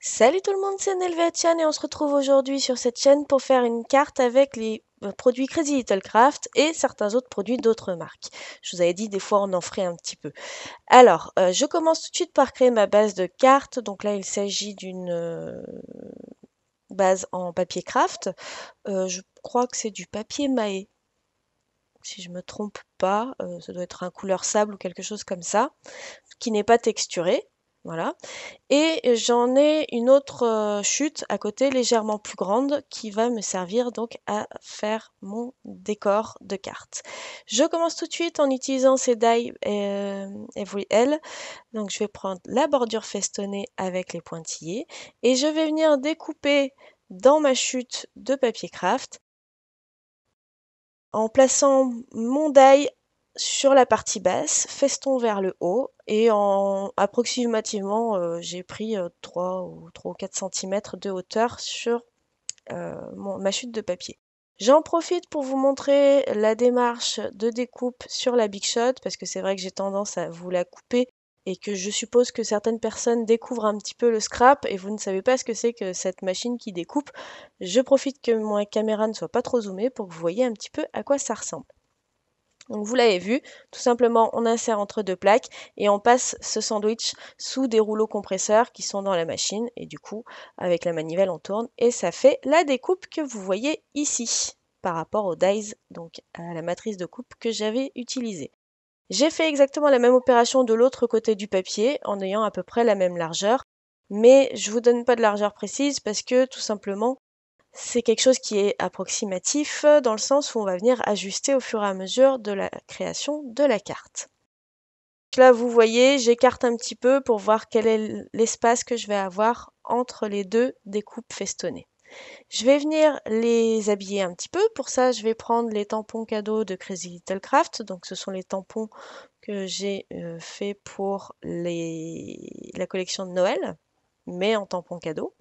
Salut tout le monde, c'est Nelvetian et on se retrouve aujourd'hui sur cette chaîne pour faire une carte avec les produits Crazy Little Craft et certains autres produits d'autres marques. Je vous avais dit des fois on en ferait un petit peu. Alors, je commence tout de suite par créer ma base de cartes. Donc là, il s'agit d'une base en papier craft. Je crois que c'est du papier Mahé, si je me trompe pas. Ça doit être un couleur sable ou quelque chose comme ça, qui n'est pas texturé. Voilà. Et j'en ai une autre chute à côté, légèrement plus grande, qui va me servir donc à faire mon décor de cartes. Je commence tout de suite en utilisant ces die Every L. Donc je vais prendre la bordure festonnée avec les pointillés et je vais venir découper dans ma chute de papier craft en plaçant mon die sur la partie basse, feston vers le haut, et en approximativement, j'ai pris 3 ou 4 centimètres de hauteur sur ma chute de papier. J'en profite pour vous montrer la démarche de découpe sur la Big Shot, parce que c'est vrai que j'ai tendance à vous la couper et que je suppose que certaines personnes découvrent un petit peu le scrap et vous ne savez pas ce que c'est que cette machine qui découpe. Je profite que ma caméra ne soit pas trop zoomée pour que vous voyez un petit peu à quoi ça ressemble. Donc vous l'avez vu, tout simplement on insère entre deux plaques et on passe ce sandwich sous des rouleaux compresseurs qui sont dans la machine et du coup avec la manivelle on tourne et ça fait la découpe que vous voyez ici par rapport aux dies, donc à la matrice de coupe que j'avais utilisée. J'ai fait exactement la même opération de l'autre côté du papier en ayant à peu près la même largeur, mais je vous donne pas de largeur précise parce que tout simplement c'est quelque chose qui est approximatif dans le sens où on va venir ajuster au fur et à mesure de la création de la carte. Là, vous voyez, j'écarte un petit peu pour voir quel est l'espace que je vais avoir entre les deux découpes festonnées. Je vais venir les habiller un petit peu. Pour ça, je vais prendre les tampons cadeaux de Crazy Little Craft. Donc, ce sont les tampons que j'ai fait pour la collection de Noël, mais en tampons cadeaux.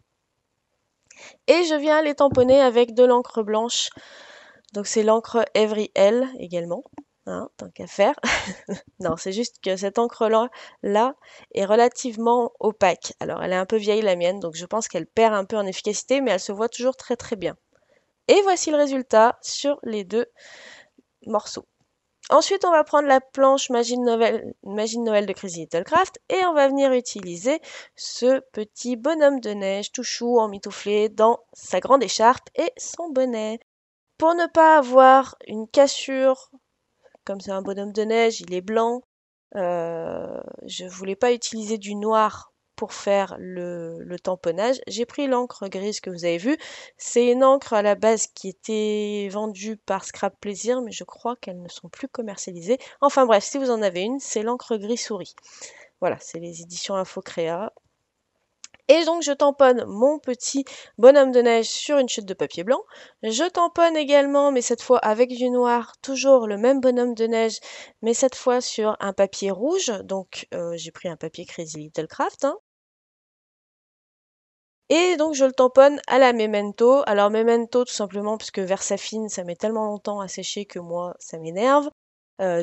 Et je viens les tamponner avec de l'encre blanche. Donc c'est l'encre Every L également, hein, tant qu'à faire. Non, c'est juste que cette encre-là est relativement opaque. Alors elle est un peu vieille la mienne, donc je pense qu'elle perd un peu en efficacité, mais elle se voit toujours très très bien. Et voici le résultat sur les deux morceaux. Ensuite, on va prendre la planche Magie de Noël de Crazy Little Craft et on va venir utiliser ce petit bonhomme de neige tout chou emmitouflé dans sa grande écharpe et son bonnet. Pour ne pas avoir une cassure, comme c'est un bonhomme de neige, il est blanc, je voulais pas utiliser du noir pour faire le tamponnage. J'ai pris l'encre grise que vous avez vue. C'est une encre à la base qui était vendue par Scrap Plaisir, mais je crois qu'elles ne sont plus commercialisées. Enfin bref, si vous en avez une, c'est l'encre gris souris. Voilà, c'est les éditions Infocréa. Et donc je tamponne mon petit bonhomme de neige sur une chute de papier blanc. Je tamponne également, mais cette fois avec du noir, toujours le même bonhomme de neige, mais cette fois sur un papier rouge. Donc j'ai pris un papier Crazy Little Craft, hein. Et donc je le tamponne à la Memento. Alors Memento tout simplement parce que Versafine ça met tellement longtemps à sécher que moi ça m'énerve.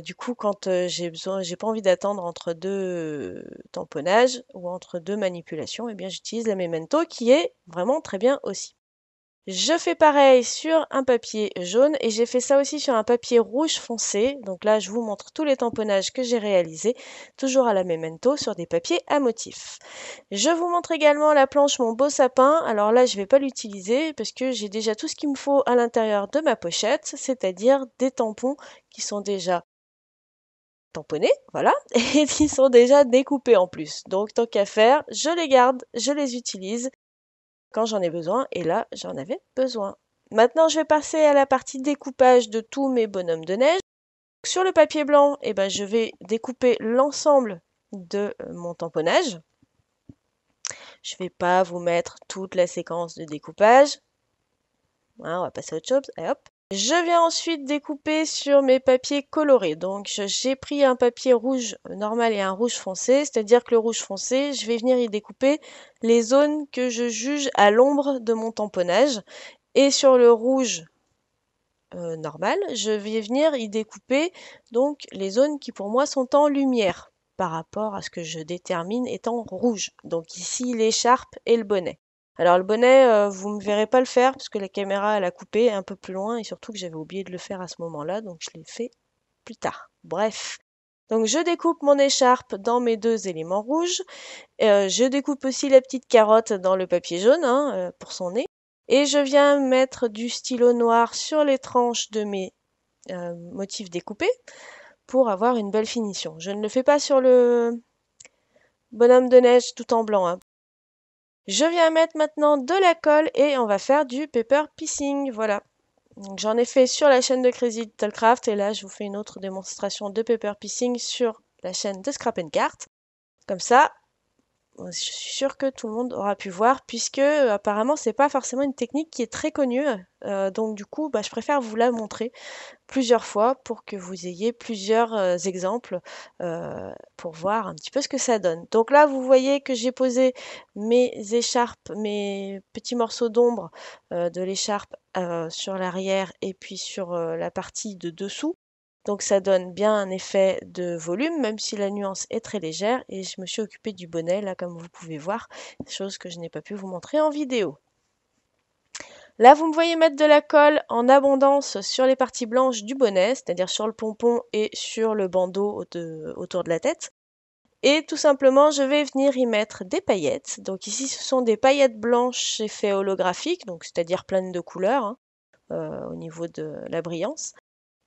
Du coup, quand j'ai pas envie d'attendre entre deux tamponnages ou entre deux manipulations, eh bien j'utilise la Memento qui est vraiment très bien aussi. Je fais pareil sur un papier jaune et j'ai fait ça aussi sur un papier rouge foncé. Donc là, je vous montre tous les tamponnages que j'ai réalisés, toujours à la Memento sur des papiers à motifs. Je vous montre également la planche Mon Beau Sapin. Alors là, je ne vais pas l'utiliser parce que j'ai déjà tout ce qu'il me faut à l'intérieur de ma pochette, c'est-à-dire des tampons qui sont déjà tamponnés, voilà, et qui sont déjà découpés en plus. Donc tant qu'à faire, je les garde, je les utilise quand j'en ai besoin, et là, j'en avais besoin. Maintenant, je vais passer à la partie découpage de tous mes bonhommes de neige. Sur le papier blanc, eh ben, je vais découper l'ensemble de mon tamponnage. Je ne vais pas vous mettre toute la séquence de découpage. Hein, on va passer à autre chose. Et hop. Je viens ensuite découper sur mes papiers colorés. Donc j'ai pris un papier rouge normal et un rouge foncé, c'est-à-dire que le rouge foncé, je vais venir y découper les zones que je juge à l'ombre de mon tamponnage. Et sur le rouge normal, je vais venir y découper donc les zones qui pour moi sont en lumière. par rapport à ce que je détermine étant rouge. Donc ici, l'écharpe et le bonnet. Alors le bonnet, vous me verrez pas le faire parce que la caméra elle a coupé un peu plus loin et surtout que j'avais oublié de le faire à ce moment-là, donc je l'ai fait plus tard. Bref. Donc je découpe mon écharpe dans mes deux éléments rouges. Je découpe aussi la petite carotte dans le papier jaune pour son nez. Et je viens mettre du stylo noir sur les tranches de mes motifs découpés pour avoir une belle finition. Je ne le fais pas sur le bonhomme de neige tout en blanc, hein. Je viens mettre maintenant de la colle et on va faire du paper piecing. Voilà. J'en ai fait sur la chaîne de Crazy Little Craft et là je vous fais une autre démonstration de paper piecing sur la chaîne de Scrap and Cart. Comme ça, je suis sûre que tout le monde aura pu voir puisque apparemment c'est pas forcément une technique qui est très connue. Donc du coup, je préfère vous la montrer plusieurs fois pour que vous ayez plusieurs exemples pour voir un petit peu ce que ça donne. Donc là, vous voyez que j'ai posé mes écharpes, mes petits morceaux d'ombre de l'écharpe sur l'arrière et puis sur la partie de dessous. Donc ça donne bien un effet de volume, même si la nuance est très légère. Et je me suis occupée du bonnet, là, comme vous pouvez voir, chose que je n'ai pas pu vous montrer en vidéo. Là, vous me voyez mettre de la colle en abondance sur les parties blanches du bonnet, c'est-à-dire sur le pompon et sur le bandeau autour de la tête. Et tout simplement, je vais venir y mettre des paillettes. Donc ici, ce sont des paillettes blanches effet holographique, donc c'est-à-dire pleines de couleurs au niveau de la brillance.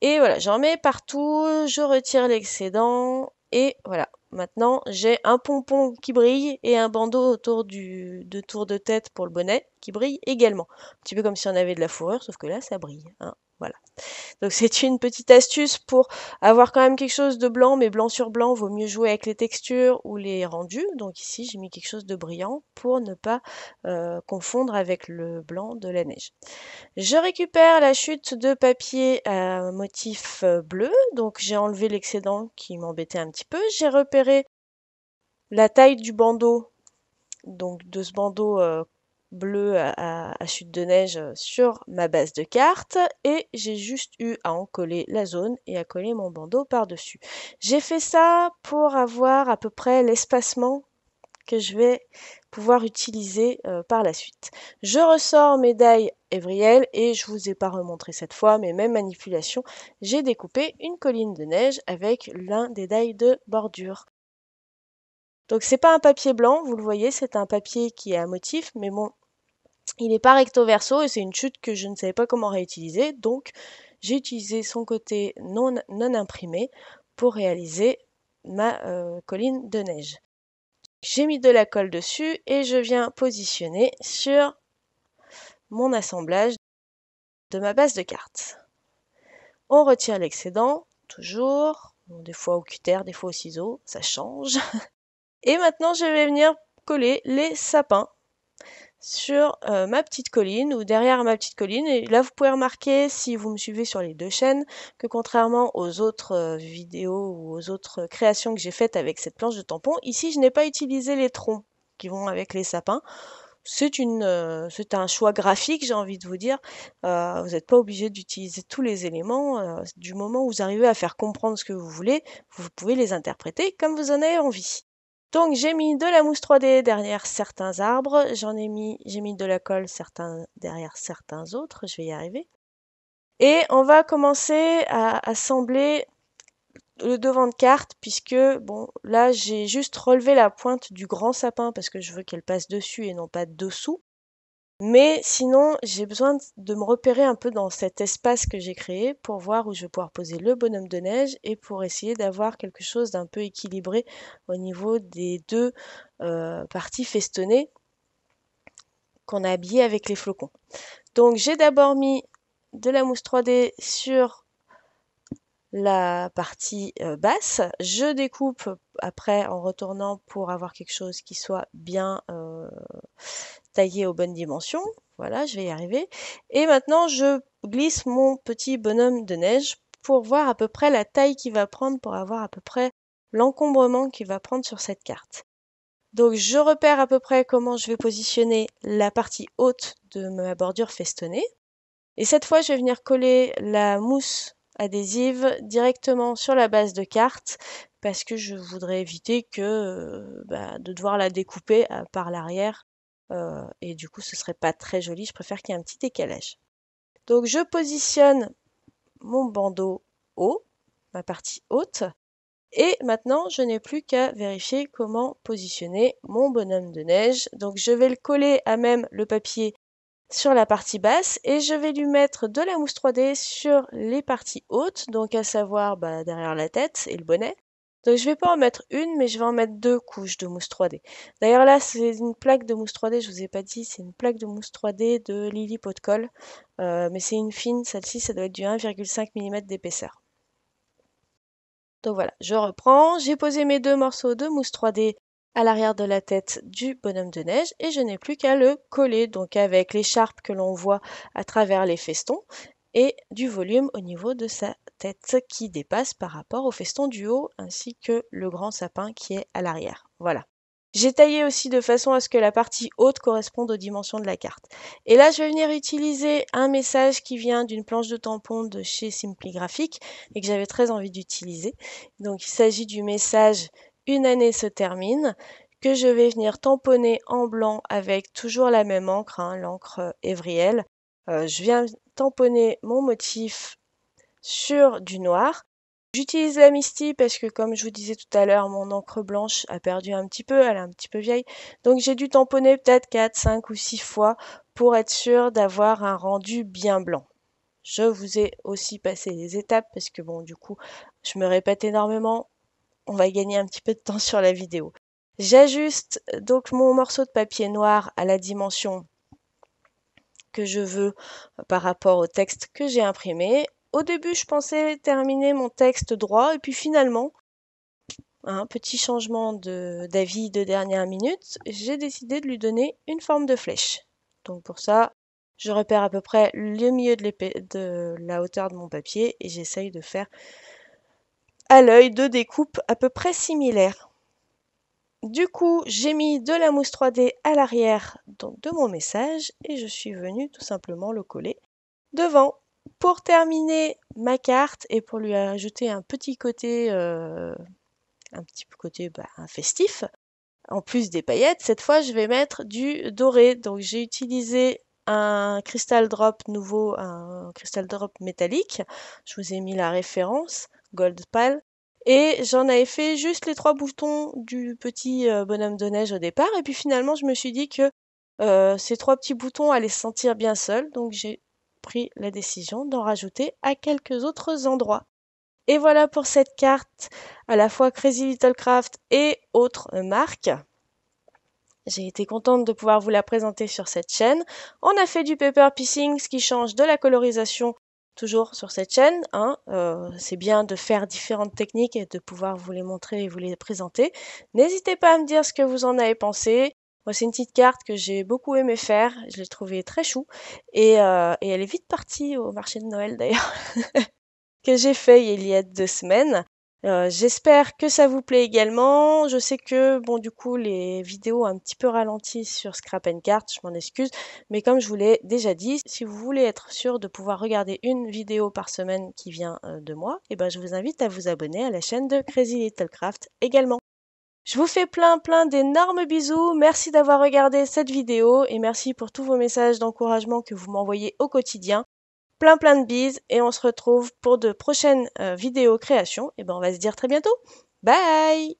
Et voilà, j'en mets partout, je retire l'excédent et voilà. Maintenant, j'ai un pompon qui brille et un bandeau autour de tour de tête pour le bonnet qui brille également. Un petit peu comme si on avait de la fourrure, sauf que là, ça brille, hein. Voilà. Donc c'est une petite astuce pour avoir quand même quelque chose de blanc, mais blanc sur blanc, vaut mieux jouer avec les textures ou les rendus. Donc ici, j'ai mis quelque chose de brillant pour ne pas confondre avec le blanc de la neige. Je récupère la chute de papier à motif bleu, donc j'ai enlevé l'excédent qui m'embêtait un petit peu. J'ai repéré la taille du bandeau, donc de ce bandeau bleu à chute de neige sur ma base de carte et j'ai juste eu à en coller la zone et à coller mon bandeau par-dessus. J'ai fait ça pour avoir à peu près l'espacement que je vais pouvoir utiliser par la suite. Je ressors mes die Evriel et je vous ai pas remontré cette fois, mais même manipulation, j'ai découpé une colline de neige avec l'un des die de bordure. Donc c'est pas un papier blanc, vous le voyez, c'est un papier qui est à motif, mais bon, il n'est pas recto verso et c'est une chute que je ne savais pas comment réutiliser, donc j'ai utilisé son côté non imprimé pour réaliser ma colline de neige. J'ai mis de la colle dessus et je viens positionner sur mon assemblage de ma base de cartes. On retire l'excédent, toujours, des fois au cutter, des fois au ciseau, ça change. Et maintenant je vais venir coller les sapins sur ma petite colline ou derrière ma petite colline. Et là, vous pouvez remarquer, si vous me suivez sur les deux chaînes, que contrairement aux autres vidéos ou aux autres créations que j'ai faites avec cette planche de tampon, ici, je n'ai pas utilisé les troncs qui vont avec les sapins. C'est un choix graphique, j'ai envie de vous dire. Vous n'êtes pas obligé d'utiliser tous les éléments. Du moment où vous arrivez à faire comprendre ce que vous voulez, vous pouvez les interpréter comme vous en avez envie. Donc j'ai mis de la mousse 3D derrière certains arbres, j'ai mis de la colle derrière certains autres, je vais y arriver. Et on va commencer à assembler le devant de carte puisque bon là j'ai juste relevé la pointe du grand sapin parce que je veux qu'elle passe dessus et non pas dessous. Mais sinon, j'ai besoin de me repérer un peu dans cet espace que j'ai créé pour voir où je vais pouvoir poser le bonhomme de neige et pour essayer d'avoir quelque chose d'un peu équilibré au niveau des deux parties festonnées qu'on a habillées avec les flocons. Donc j'ai d'abord mis de la mousse 3D sur la partie basse. Je découpe après en retournant pour avoir quelque chose qui soit bien taillé aux bonnes dimensions. Voilà, je vais y arriver. Et maintenant, je glisse mon petit bonhomme de neige pour voir à peu près la taille qu'il va prendre, pour avoir à peu près l'encombrement qu'il va prendre sur cette carte. Donc, je repère à peu près comment je vais positionner la partie haute de ma bordure festonnée. Et cette fois, je vais venir coller la mousse adhésive directement sur la base de carte parce que je voudrais éviter que de devoir la découper par l'arrière et du coup ce serait pas très joli, je préfère qu'il y ait un petit décalage. Donc je positionne mon bandeau haut, ma partie haute, et maintenant je n'ai plus qu'à vérifier comment positionner mon bonhomme de neige. Donc je vais le coller à même le papier sur la partie basse et je vais lui mettre de la mousse 3D sur les parties hautes, donc à savoir derrière la tête et le bonnet. Donc je vais pas en mettre une, mais je vais en mettre 2 couches de mousse 3D. D'ailleurs là, c'est une plaque de mousse 3D, je vous ai pas dit, c'est une plaque de mousse 3D de Lily Pot de Colle, mais c'est une fine, celle-ci, ça doit être du 1,5 mm d'épaisseur. Donc voilà, je reprends, j'ai posé mes 2 morceaux de mousse 3D à l'arrière de la tête du bonhomme de neige et je n'ai plus qu'à le coller, donc avec l'écharpe que l'on voit à travers les festons et du volume au niveau de sa tête qui dépasse par rapport au feston du haut ainsi que le grand sapin qui est à l'arrière. Voilà. J'ai taillé aussi de façon à ce que la partie haute corresponde aux dimensions de la carte. Et là, je vais venir utiliser un message qui vient d'une planche de tampon de chez Simply Graphic et que j'avais très envie d'utiliser. Donc, il s'agit du message "Une année se termine", que je vais venir tamponner en blanc avec toujours la même encre, hein, l'encre Evriel. Je viens tamponner mon motif sur du noir. J'utilise la Misty parce que, comme je vous disais tout à l'heure, mon encre blanche a perdu un petit peu, elle est un petit peu vieille. Donc j'ai dû tamponner peut-être 4, 5 ou 6 fois pour être sûr d'avoir un rendu bien blanc. Je vous ai aussi passé les étapes parce que bon, du coup, je me répète énormément. On va gagner un petit peu de temps sur la vidéo. J'ajuste donc mon morceau de papier noir à la dimension que je veux par rapport au texte que j'ai imprimé. Au début, je pensais terminer mon texte droit et puis finalement, un petit changement d'avis de dernière minute, j'ai décidé de lui donner une forme de flèche. Donc pour ça, je repère à peu près le milieu de la hauteur de mon papier et j'essaye de faire à l'œil 2 découpes à peu près similaires. Du coup, j'ai mis de la mousse 3D à l'arrière donc de mon message et je suis venue tout simplement le coller devant. Pour terminer ma carte et pour lui ajouter un petit côté festif, en plus des paillettes, cette fois je vais mettre du doré. Donc j'ai utilisé un Crystal Drop nouveau, un Crystal Drop métallique. Je vous ai mis la référence, Gold Pal. Et j'en avais fait juste les 3 boutons du petit bonhomme de neige au départ. Et puis finalement, je me suis dit que ces 3 petits boutons allaient se sentir bien seuls. Donc j'ai pris la décision d'en rajouter à quelques autres endroits. Et voilà pour cette carte à la fois Crazy Little Craft et autres marques. J'ai été contente de pouvoir vous la présenter sur cette chaîne. On a fait du paper piecing, ce qui change de la colorisation toujours sur cette chaîne. Hein. C'est bien de faire différentes techniques et de pouvoir vous les montrer et vous les présenter. N'hésitez pas à me dire ce que vous en avez pensé. Moi, c'est une petite carte que j'ai beaucoup aimé faire. Je l'ai trouvée très chou. Et elle est vite partie au marché de Noël d'ailleurs. Que j'ai fait il y a 2 semaines. J'espère que ça vous plaît également. Je sais que, bon, du coup, les vidéos ont un petit peu ralenti sur Scrap and Cart, je m'en excuse. Mais comme je vous l'ai déjà dit, si vous voulez être sûr de pouvoir regarder une vidéo par semaine qui vient de moi, eh ben, je vous invite à vous abonner à la chaîne de Crazy Little Craft également. Je vous fais plein d'énormes bisous. Merci d'avoir regardé cette vidéo et merci pour tous vos messages d'encouragement que vous m'envoyez au quotidien. Plein de bises et on se retrouve pour de prochaines vidéos créations. Et ben on va se dire très bientôt. Bye!